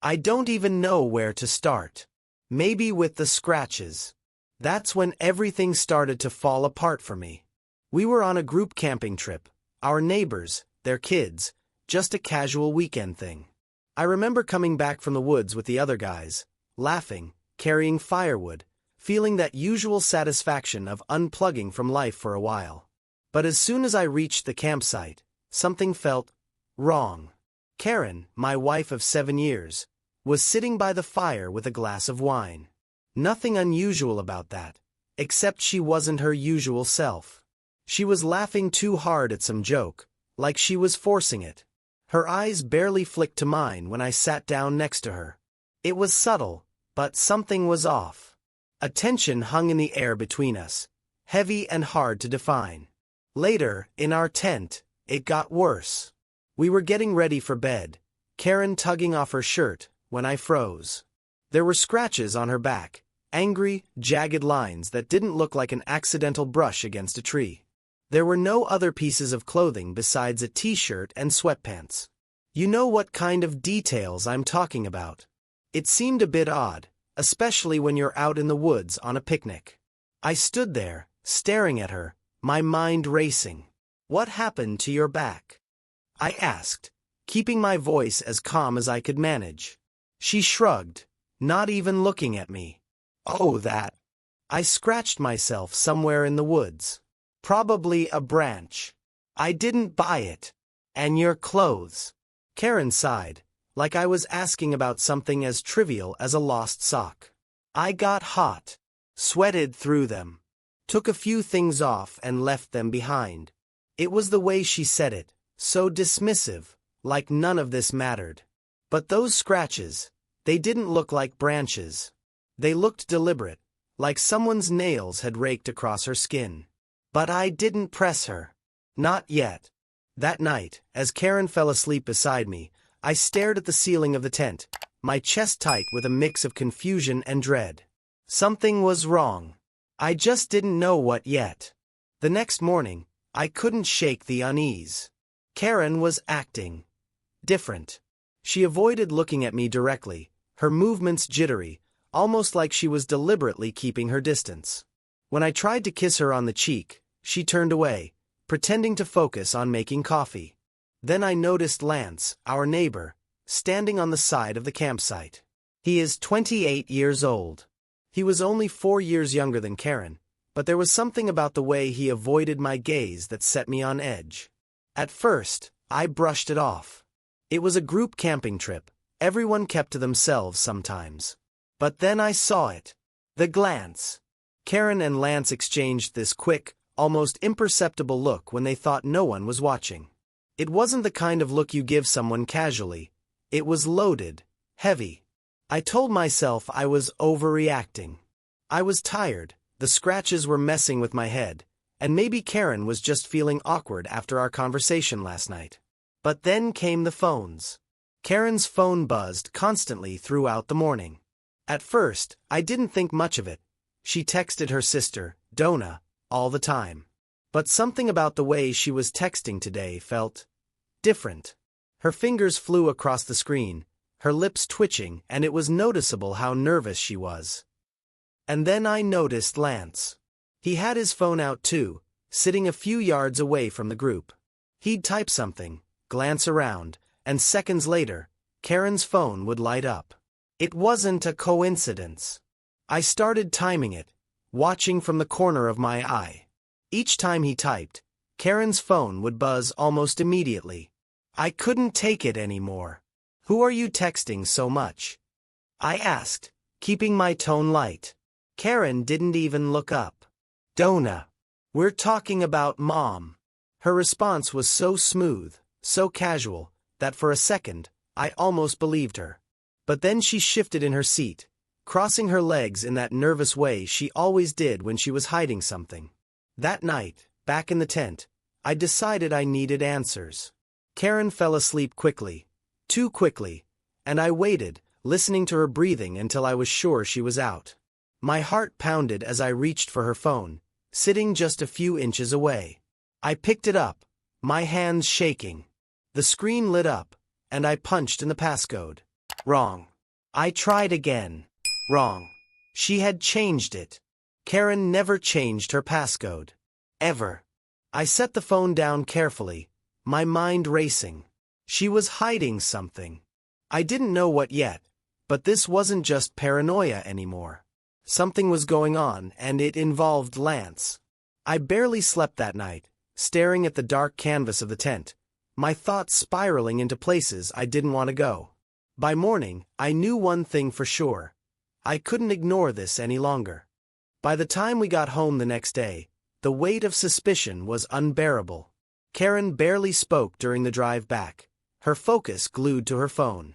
I don't even know where to start. Maybe with the scratches. That's when everything started to fall apart for me. We were on a group camping trip. Our neighbors, their kids, just a casual weekend thing. I remember coming back from the woods with the other guys, laughing, carrying firewood, feeling that usual satisfaction of unplugging from life for a while. But as soon as I reached the campsite, something felt wrong. Karen, my wife of 7 years, was sitting by the fire with a glass of wine. Nothing unusual about that, except she wasn't her usual self. She was laughing too hard at some joke, like she was forcing it. Her eyes barely flicked to mine when I sat down next to her. It was subtle, but something was off. A tension hung in the air between us, heavy and hard to define. Later, in our tent, it got worse. We were getting ready for bed, Karen tugging off her shirt, when I froze. There were scratches on her back, angry, jagged lines that didn't look like an accidental brush against a tree. There were no other pieces of clothing besides a t-shirt and sweatpants. You know what kind of details I'm talking about. It seemed a bit odd, especially when you're out in the woods on a picnic. I stood there, staring at her, my mind racing. "What happened to your back?" I asked, keeping my voice as calm as I could manage. She shrugged, not even looking at me. "Oh, that. I scratched myself somewhere in the woods. Probably a branch. I didn't buy it. And your clothes." Karen sighed, like I was asking about something as trivial as a lost sock. "I got hot. Sweated through them. Took a few things off and left them behind." It was the way she said it, so dismissive, like none of this mattered. But those scratches, they didn't look like branches. They looked deliberate, like someone's nails had raked across her skin. But I didn't press her. Not yet. That night, as Karen fell asleep beside me, I stared at the ceiling of the tent, my chest tight with a mix of confusion and dread. Something was wrong. I just didn't know what yet. The next morning, I couldn't shake the unease. Karen was acting different. She avoided looking at me directly, her movements jittery, almost like she was deliberately keeping her distance. When I tried to kiss her on the cheek, she turned away, pretending to focus on making coffee. Then I noticed Lance, our neighbor, standing on the side of the campsite. He is 28 years old. He was only 4 years younger than Karen, but there was something about the way he avoided my gaze that set me on edge. At first, I brushed it off. It was a group camping trip. Everyone kept to themselves sometimes. But then I saw it. The glance. Karen and Lance exchanged this quick, almost imperceptible look when they thought no one was watching. It wasn't the kind of look you give someone casually. It was loaded, heavy. I told myself I was overreacting. I was tired, the scratches were messing with my head, and maybe Karen was just feeling awkward after our conversation last night. But then came the phones. Karen's phone buzzed constantly throughout the morning. At first, I didn't think much of it. She texted her sister, Donna, all the time. But something about the way she was texting today felt different. Her fingers flew across the screen, her lips twitching, and it was noticeable how nervous she was. And then I noticed Lance. He had his phone out too, sitting a few yards away from the group. He'd type something, glance around, and seconds later, Karen's phone would light up. It wasn't a coincidence. I started timing it, watching from the corner of my eye. Each time he typed, Karen's phone would buzz almost immediately. I couldn't take it anymore. "Who are you texting so much?" I asked, keeping my tone light. Karen didn't even look up. "Donna. We're talking about Mom." Her response was so smooth, so casual, that for a second, I almost believed her. But then she shifted in her seat, crossing her legs in that nervous way she always did when she was hiding something. That night, back in the tent, I decided I needed answers. Karen fell asleep quickly, too quickly, and I waited, listening to her breathing until I was sure she was out. My heart pounded as I reached for her phone, sitting just a few inches away. I picked it up, my hands shaking. The screen lit up, and I punched in the passcode. Wrong. I tried again. Wrong. She had changed it. Karen never changed her passcode. Ever. I set the phone down carefully, my mind racing. She was hiding something. I didn't know what yet, but this wasn't just paranoia anymore. Something was going on, and it involved Lance. I barely slept that night, staring at the dark canvas of the tent, my thoughts spiraling into places I didn't want to go. By morning, I knew one thing for sure. I couldn't ignore this any longer. By the time we got home the next day, the weight of suspicion was unbearable. Karen barely spoke during the drive back, her focus glued to her phone.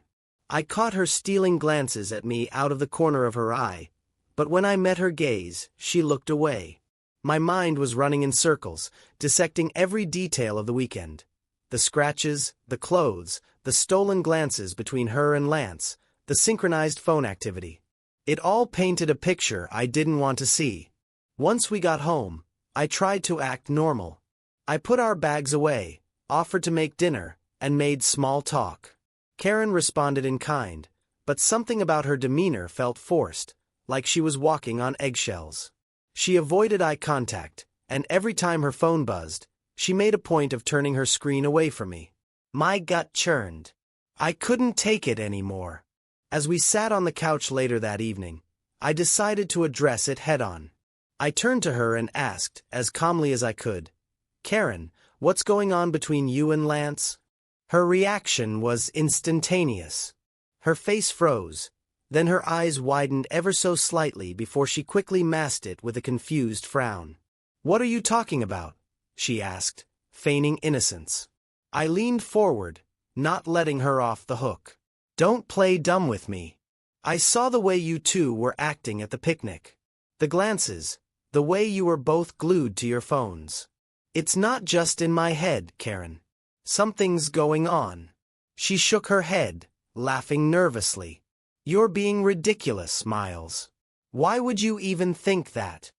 I caught her stealing glances at me out of the corner of her eye, but when I met her gaze, she looked away. My mind was running in circles, dissecting every detail of the weekend. The scratches, the clothes, the stolen glances between her and Lance, the synchronized phone activity. It all painted a picture I didn't want to see. Once we got home, I tried to act normal. I put our bags away, offered to make dinner, and made small talk. Karen responded in kind, but something about her demeanor felt forced, like she was walking on eggshells. She avoided eye contact, and every time her phone buzzed, she made a point of turning her screen away from me. My gut churned. I couldn't take it anymore. As we sat on the couch later that evening, I decided to address it head-on. I turned to her and asked, as calmly as I could, "Karen, what's going on between you and Lance?" Her reaction was instantaneous. Her face froze, then her eyes widened ever so slightly before she quickly masked it with a confused frown. "What are you talking about?" she asked, feigning innocence. I leaned forward, not letting her off the hook. "Don't play dumb with me. I saw the way you two were acting at the picnic. The glances, the way you were both glued to your phones. It's not just in my head, Karen. Something's going on." She shook her head, laughing nervously. "You're being ridiculous, Miles. Why would you even think that?"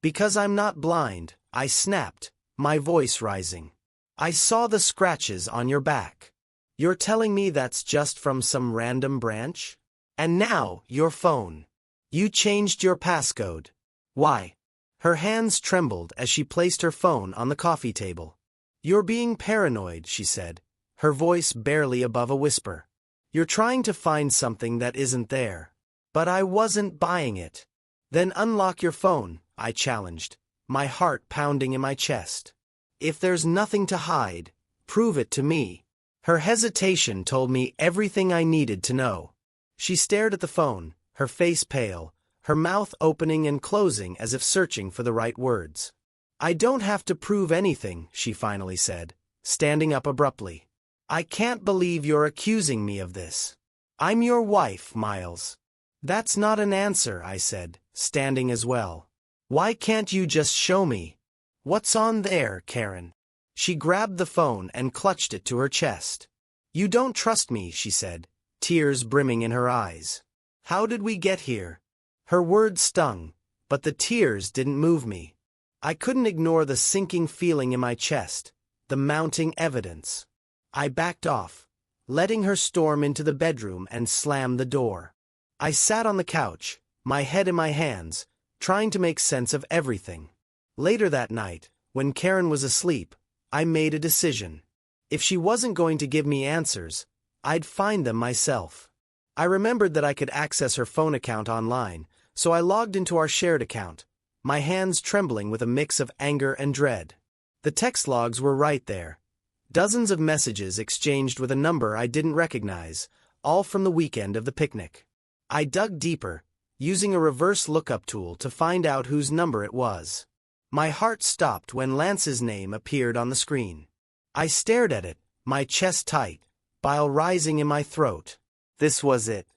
"Because I'm not blind," I snapped, my voice rising. "I saw the scratches on your back. You're telling me that's just from some random branch? And now, your phone. You changed your passcode. Why?" Her hands trembled as she placed her phone on the coffee table. "You're being paranoid," she said, her voice barely above a whisper. "You're trying to find something that isn't there." But I wasn't buying it. "Then unlock your phone," I challenged, my heart pounding in my chest. "If there's nothing to hide, prove it to me." Her hesitation told me everything I needed to know. She stared at the phone, her face pale, her mouth opening and closing as if searching for the right words. "I don't have to prove anything," she finally said, standing up abruptly. "I can't believe you're accusing me of this. I'm your wife, Miles." "That's not an answer," I said, standing as well. "Why can't you just show me? What's on there, Karen?" She grabbed the phone and clutched it to her chest. "You don't trust me," she said, tears brimming in her eyes. "How did we get here?" Her words stung, but the tears didn't move me. I couldn't ignore the sinking feeling in my chest, the mounting evidence. I backed off, letting her storm into the bedroom and slam the door. I sat on the couch, my head in my hands, trying to make sense of everything. Later that night, when Karen was asleep, I made a decision. If she wasn't going to give me answers, I'd find them myself. I remembered that I could access her phone account online, so I logged into our shared account, my hands trembling with a mix of anger and dread. The text logs were right there. Dozens of messages exchanged with a number I didn't recognize, all from the weekend of the picnic. I dug deeper, using a reverse lookup tool to find out whose number it was. My heart stopped when Lance's name appeared on the screen. I stared at it, my chest tight, bile rising in my throat. This was it.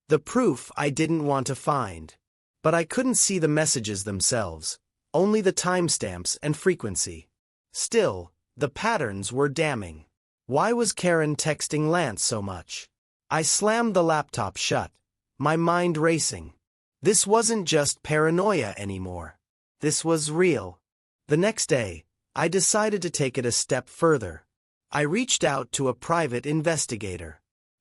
The proof I didn't want to find. But I couldn't see the messages themselves, only the timestamps and frequency. Still, the patterns were damning. Why was Karen texting Lance so much? I slammed the laptop shut, my mind racing. This wasn't just paranoia anymore. This was real. The next day, I decided to take it a step further. I reached out to a private investigator.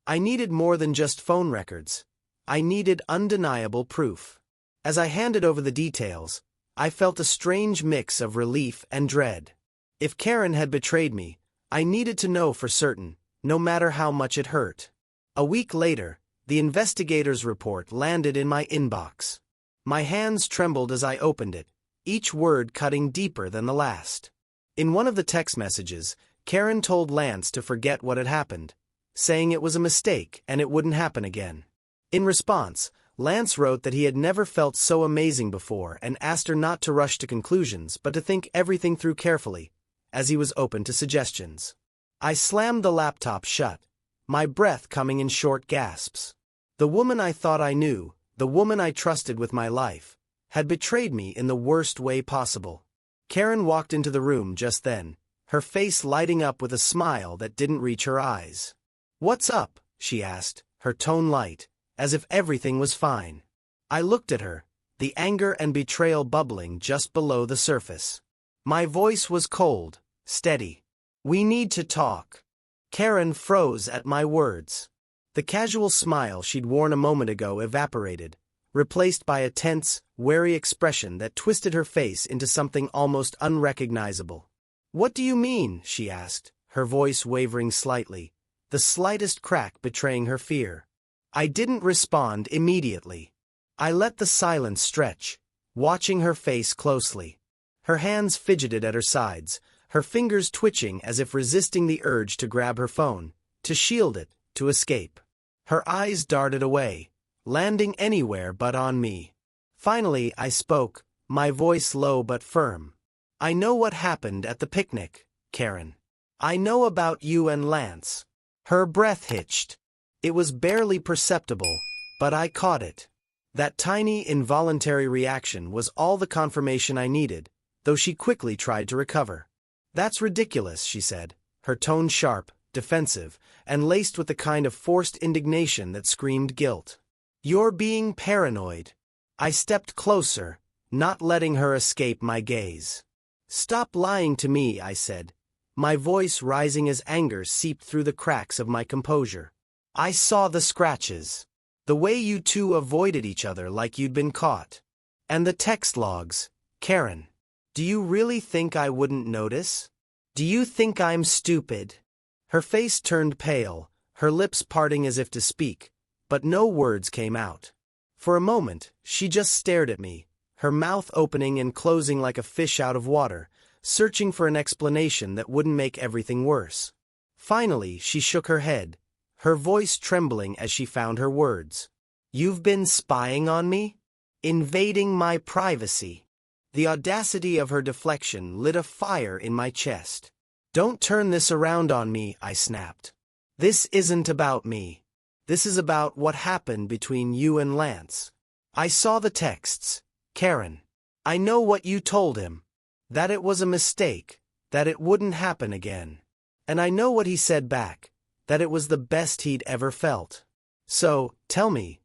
I needed more than just phone records. I needed undeniable proof. As I handed over the details, I felt a strange mix of relief and dread. If Karen had betrayed me, I needed to know for certain, no matter how much it hurt. A week later, the investigator's report landed in my inbox. My hands trembled as I opened it, each word cutting deeper than the last. In one of the text messages, Karen told Lance to forget what had happened, saying it was a mistake and it wouldn't happen again. In response, Lance wrote that he had never felt so amazing before and asked her not to rush to conclusions but to think everything through carefully, as he was open to suggestions. I slammed the laptop shut, my breath coming in short gasps. The woman I thought I knew, the woman I trusted with my life, had betrayed me in the worst way possible. Karen walked into the room just then, her face lighting up with a smile that didn't reach her eyes. "What's up?" she asked, her tone light, as if everything was fine. I looked at her, the anger and betrayal bubbling just below the surface. My voice was cold, steady. "We need to talk." Karen froze at my words. The casual smile she'd worn a moment ago evaporated, replaced by a tense, wary expression that twisted her face into something almost unrecognizable. "What do you mean?" she asked, her voice wavering slightly, the slightest crack betraying her fear. I didn't respond immediately. I let the silence stretch, watching her face closely. Her hands fidgeted at her sides, her fingers twitching as if resisting the urge to grab her phone, to shield it, to escape. Her eyes darted away, landing anywhere but on me. Finally, I spoke, my voice low but firm. "I know what happened at the picnic, Karen. I know about you and Lance." Her breath hitched. It was barely perceptible, but I caught it. That tiny involuntary reaction was all the confirmation I needed, though she quickly tried to recover. "That's ridiculous," she said, her tone sharp, defensive, and laced with the kind of forced indignation that screamed guilt. "You're being paranoid." I stepped closer, not letting her escape my gaze. "Stop lying to me," I said, my voice rising as anger seeped through the cracks of my composure. "I saw the scratches. The way you two avoided each other like you'd been caught. And the text logs, Karen. Do you really think I wouldn't notice? Do you think I'm stupid?" Her face turned pale, her lips parting as if to speak, but no words came out. For a moment, she just stared at me, her mouth opening and closing like a fish out of water, searching for an explanation that wouldn't make everything worse. Finally, she shook her head, her voice trembling as she found her words. "You've been spying on me? Invading my privacy." The audacity of her deflection lit a fire in my chest. "Don't turn this around on me," I snapped. "This isn't about me. This is about what happened between you and Lance. I saw the texts, Karen. I know what you told him. That it was a mistake, that it wouldn't happen again. And I know what he said back, that it was the best he'd ever felt. So, tell me,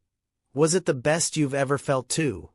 was it the best you've ever felt too?"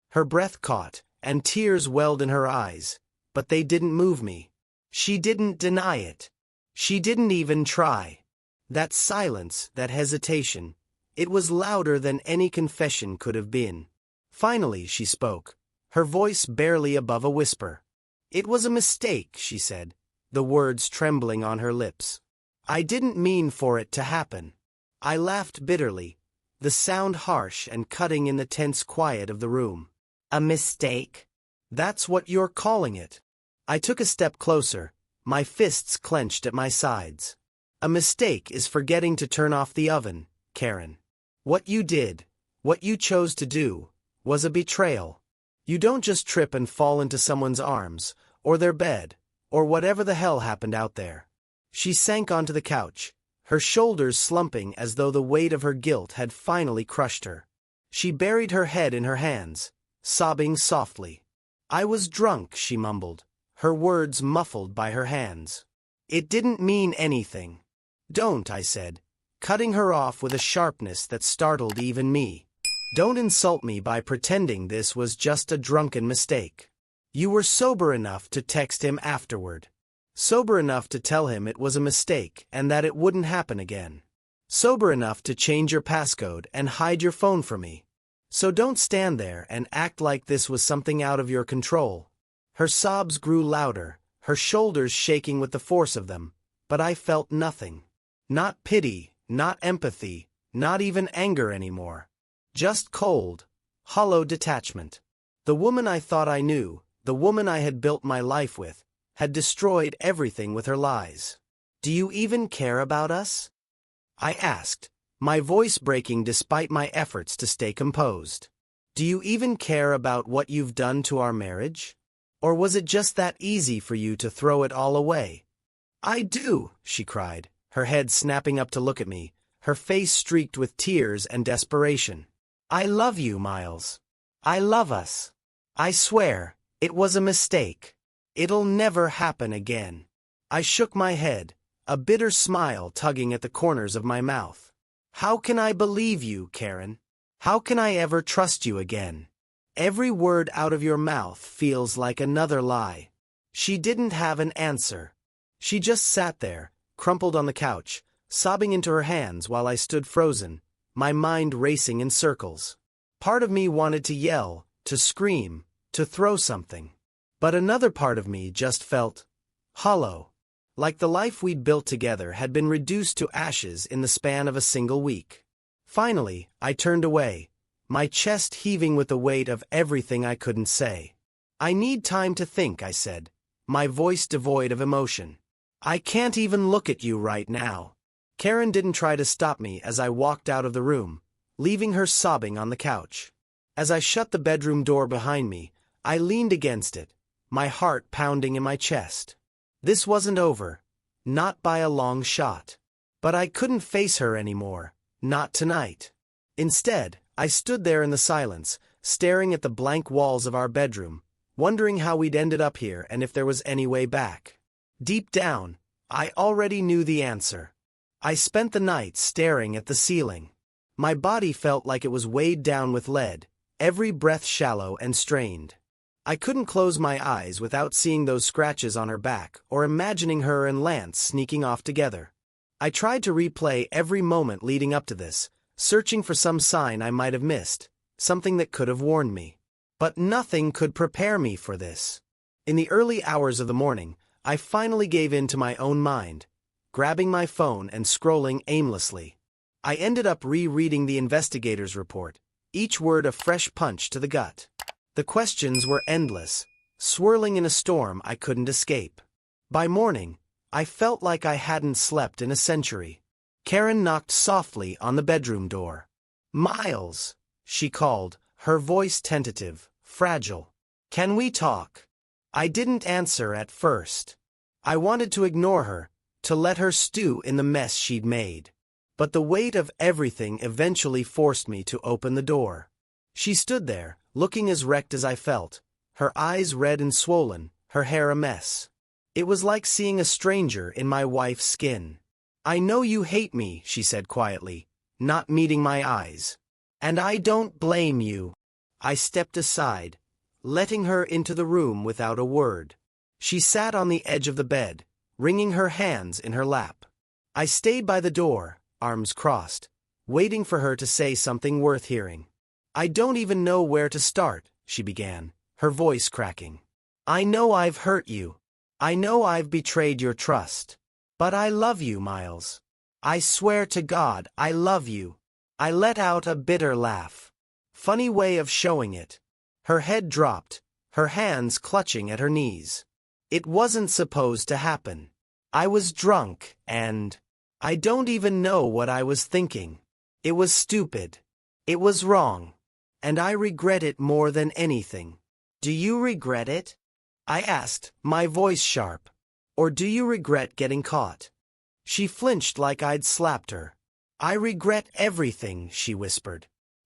Her breath caught, and tears welled in her eyes, but they didn't move me. She didn't deny it. She didn't even try. That silence, that hesitation, it was louder than any confession could have been. Finally, she spoke, her voice barely above a whisper. "It was a mistake," she said, the words trembling on her lips. "I didn't mean for it to happen." I laughed bitterly, the sound harsh and cutting in the tense quiet of the room. "A mistake? That's what you're calling it." I took a step closer, my fists clenched at my sides. "A mistake is forgetting to turn off the oven, Karen. What you did, what you chose to do, was a betrayal. You don't just trip and fall into someone's arms, or their bed, or whatever the hell happened out there." She sank onto the couch, her shoulders slumping as though the weight of her guilt had finally crushed her. She buried her head in her hands, sobbing softly. "I was drunk," she mumbled, her words muffled by her hands. "It didn't mean anything." "Don't," I said, cutting her off with a sharpness that startled even me. "Don't insult me by pretending this was just a drunken mistake. You were sober enough to text him afterward. Sober enough to tell him it was a mistake and that it wouldn't happen again. Sober enough to change your passcode and hide your phone from me. So don't stand there and act like this was something out of your control. Her sobs grew louder, her shoulders shaking with the force of them, but I felt nothing. Not pity, not empathy, not even anger anymore. Just cold, hollow detachment. The woman I thought I knew, the woman I had built my life with, had destroyed everything with her lies. Do you even care about us? I asked, my voice breaking despite my efforts to stay composed. Do you even care about what you've done to our marriage? Or was it just that easy for you to throw it all away? I do, she cried, her head snapping up to look at me, her face streaked with tears and desperation. I love you, Miles. I love us. I swear, it was a mistake. It'll never happen again. I shook my head, a bitter smile tugging at the corners of my mouth. How can I believe you, Karen? How can I ever trust you again? Every word out of your mouth feels like another lie. She didn't have an answer. She just sat there, crumpled on the couch, sobbing into her hands while I stood frozen, my mind racing in circles. Part of me wanted to yell, to scream, to throw something. But another part of me just felt hollow. Like the life we'd built together had been reduced to ashes in the span of a single week. Finally, I turned away, my chest heaving with the weight of everything I couldn't say. I need time to think, I said, my voice devoid of emotion. I can't even look at you right now. Karen didn't try to stop me as I walked out of the room, leaving her sobbing on the couch. As I shut the bedroom door behind me, I leaned against it, my heart pounding in my chest. This wasn't over, not by a long shot. But I couldn't face her anymore, not tonight. Instead, I stood there in the silence, staring at the blank walls of our bedroom, wondering how we'd ended up here and if there was any way back. Deep down, I already knew the answer. I spent the night staring at the ceiling. My body felt like it was weighed down with lead, every breath shallow and strained. I couldn't close my eyes without seeing those scratches on her back or imagining her and Lance sneaking off together. I tried to replay every moment leading up to this, searching for some sign I might have missed, something that could have warned me. But nothing could prepare me for this. In the early hours of the morning, I finally gave in to my own mind, grabbing my phone and scrolling aimlessly. I ended up rereading the investigator's report, each word a fresh punch to the gut. The questions were endless, swirling in a storm I couldn't escape. By morning, I felt like I hadn't slept in a century. Karen knocked softly on the bedroom door. Miles, she called, her voice tentative, fragile. Can we talk? I didn't answer at first. I wanted to ignore her, to let her stew in the mess she'd made. But the weight of everything eventually forced me to open the door. She stood there, looking as wrecked as I felt, her eyes red and swollen, her hair a mess. It was like seeing a stranger in my wife's skin. I know you hate me, she said quietly, not meeting my eyes. And I don't blame you. I stepped aside, letting her into the room without a word. She sat on the edge of the bed, wringing her hands in her lap. I stayed by the door, arms crossed, waiting for her to say something worth hearing. I don't even know where to start, she began, her voice cracking. I know I've hurt you. I know I've betrayed your trust. But I love you, Miles. I swear to God, I love you. I let out a bitter laugh. Funny way of showing it. Her head dropped, her hands clutching at her knees. It wasn't supposed to happen. I was drunk, and I don't even know what I was thinking. It was stupid. It was wrong. And I regret it more than anything. Do you regret it? I asked, my voice sharp. Or do you regret getting caught? She flinched like I'd slapped her. I regret everything, she whispered.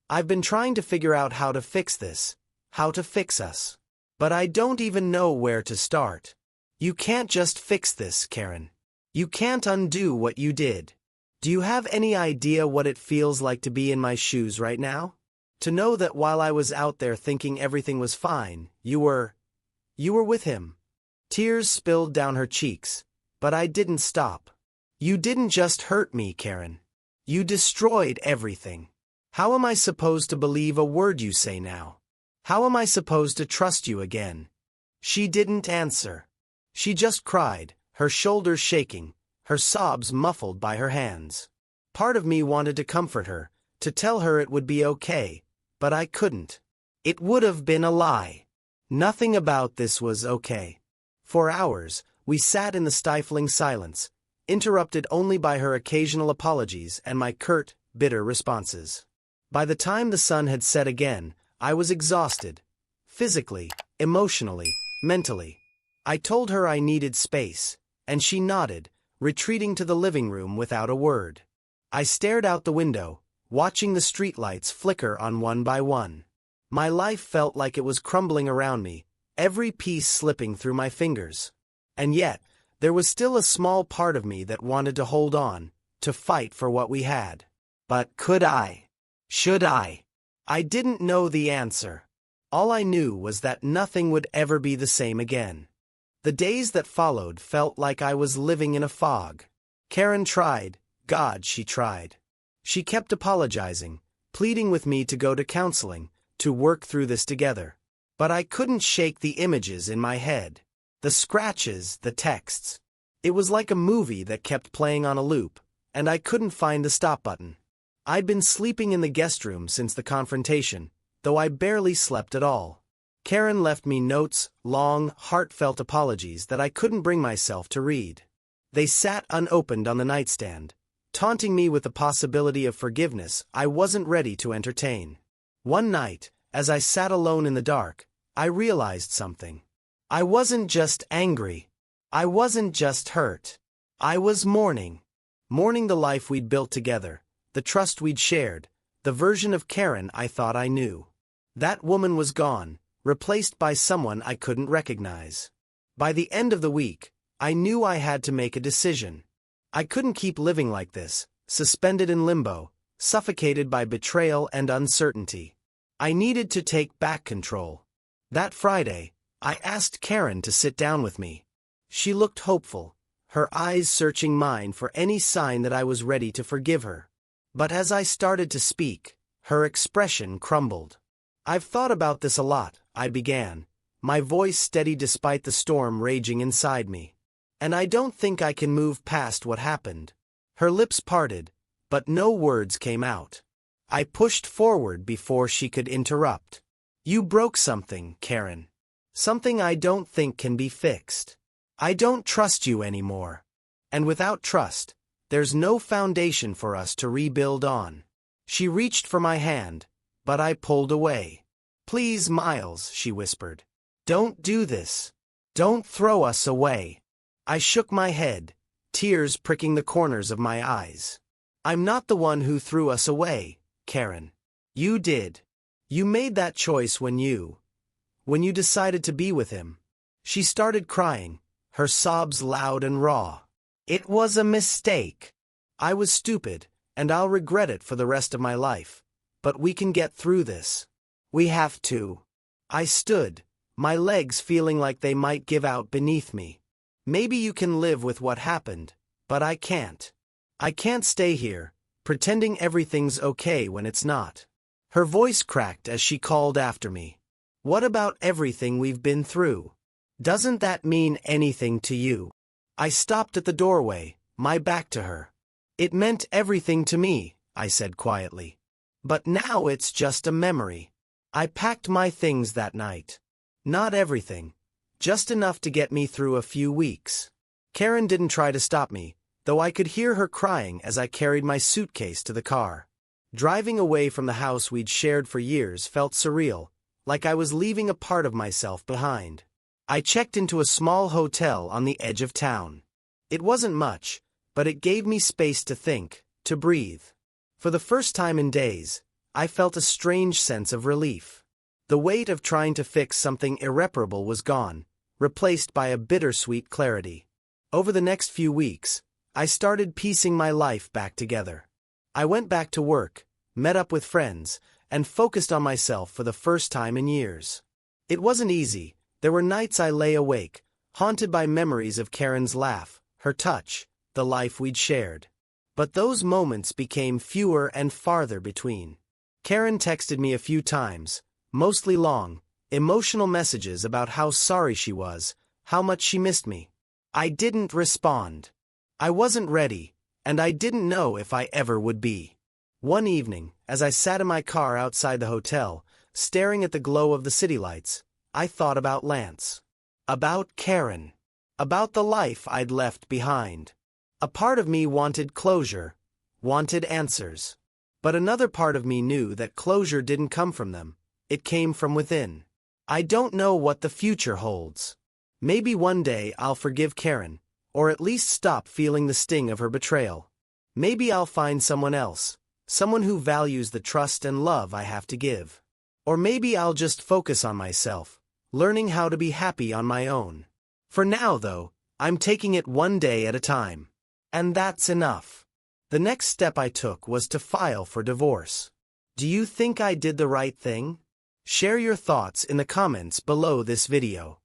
I've been trying to figure out how to fix this, how to fix us. But I don't even know where to start. You can't just fix this, Karen. You can't undo what you did. Do you have any idea what it feels like to be in my shoes right now? To know that while I was out there thinking everything was fine, you were with him. Tears spilled down her cheeks, but I didn't stop. You didn't just hurt me, Karen. You destroyed everything. How am I supposed to believe a word you say now? How am I supposed to trust you again? She didn't answer. She just cried, her shoulders shaking, her sobs muffled by her hands. Part of me wanted to comfort her, to tell her it would be okay, but I couldn't. It would have been a lie. Nothing about this was okay. For hours, we sat in the stifling silence, interrupted only by her occasional apologies and my curt, bitter responses. By the time the sun had set again, I was exhausted. Physically, emotionally, mentally. I told her I needed space, and she nodded, retreating to the living room without a word. I stared out the window, watching the streetlights flicker on one by one. My life felt like it was crumbling around me, every piece slipping through my fingers. And yet, there was still a small part of me that wanted to hold on, to fight for what we had. But could I? Should I? I didn't know the answer. All I knew was that nothing would ever be the same again. The days that followed felt like I was living in a fog. Karen tried. God, she tried. She kept apologizing, pleading with me to go to counseling, to work through this together. But I couldn't shake the images in my head. The scratches, the texts. It was like a movie that kept playing on a loop, and I couldn't find the stop button. I'd been sleeping in the guest room since the confrontation, though I barely slept at all. Karen left me notes, long, heartfelt apologies that I couldn't bring myself to read. They sat unopened on the nightstand, taunting me with the possibility of forgiveness I wasn't ready to entertain. One night, as I sat alone in the dark, I realized something. I wasn't just angry. I wasn't just hurt. I was mourning. Mourning the life we'd built together, the trust we'd shared, the version of Karen I thought I knew. That woman was gone, replaced by someone I couldn't recognize. By the end of the week, I knew I had to make a decision. I couldn't keep living like this, suspended in limbo, suffocated by betrayal and uncertainty. I needed to take back control. That Friday, I asked Karen to sit down with me. She looked hopeful, her eyes searching mine for any sign that I was ready to forgive her. But as I started to speak, her expression crumbled. I've thought about this a lot, I began, my voice steady despite the storm raging inside me. And I don't think I can move past what happened. Her lips parted, but no words came out. I pushed forward before she could interrupt. You broke something, Karen. Something I don't think can be fixed. I don't trust you anymore. And without trust, there's no foundation for us to rebuild on. She reached for my hand, but I pulled away. Please, Miles, she whispered. Don't do this. Don't throw us away. I shook my head, tears pricking the corners of my eyes. I'm not the one who threw us away, Karen. You did. You made that choice when you decided to be with him. She started crying, her sobs loud and raw. It was a mistake. I was stupid, and I'll regret it for the rest of my life. But we can get through this. We have to. I stood, my legs feeling like they might give out beneath me. Maybe you can live with what happened, but I can't. I can't stay here, pretending everything's okay when it's not. Her voice cracked as she called after me. What about everything we've been through? Doesn't that mean anything to you? I stopped at the doorway, my back to her. It meant everything to me, I said quietly. But now it's just a memory. I packed my things that night. Not everything. Just enough to get me through a few weeks. Karen didn't try to stop me, though I could hear her crying as I carried my suitcase to the car. Driving away from the house we'd shared for years felt surreal, like I was leaving a part of myself behind. I checked into a small hotel on the edge of town. It wasn't much, but it gave me space to think, to breathe. For the first time in days, I felt a strange sense of relief. The weight of trying to fix something irreparable was gone, replaced by a bittersweet clarity. Over the next few weeks, I started piecing my life back together. I went back to work, met up with friends, and focused on myself for the first time in years. It wasn't easy. There were nights I lay awake, haunted by memories of Karen's laugh, her touch, the life we'd shared. But those moments became fewer and farther between. Karen texted me a few times, mostly long, emotional messages about how sorry she was, how much she missed me. I didn't respond. I wasn't ready, and I didn't know if I ever would be. One evening, as I sat in my car outside the hotel, staring at the glow of the city lights, I thought about Lance. About Karen. About the life I'd left behind. A part of me wanted closure, wanted answers. But another part of me knew that closure didn't come from them, it came from within. I don't know what the future holds. Maybe one day I'll forgive Karen, or at least stop feeling the sting of her betrayal. Maybe I'll find someone else, someone who values the trust and love I have to give. Or maybe I'll just focus on myself, learning how to be happy on my own. For now, though, I'm taking it one day at a time. And that's enough. The next step I took was to file for divorce. Do you think I did the right thing? Share your thoughts in the comments below this video.